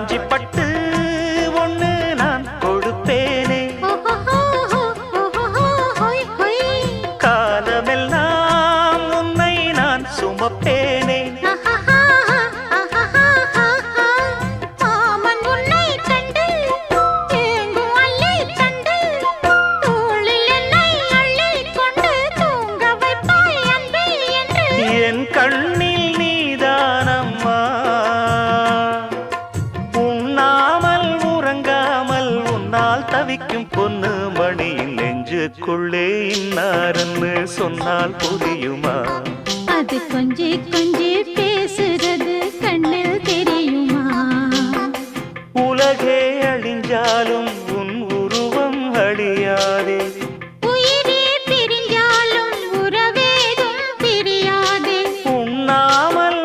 காஞ்சி பட்டு ஒண்ணு நான் கொடுப்பேனே, காலமெல்லாம் உன்னை நான் சுமப்பேனே. என் கண்ணில் நீதானம்மா, உண்ணாமல் உறங்காமல் உன்னால் தவிக்கும் பொண்ணு மணியின் நெஞ்சுக்குள்ளே இன்னாருன்னு சொன்னால் புரியுமா? அது கொஞ்சி கொஞ்சி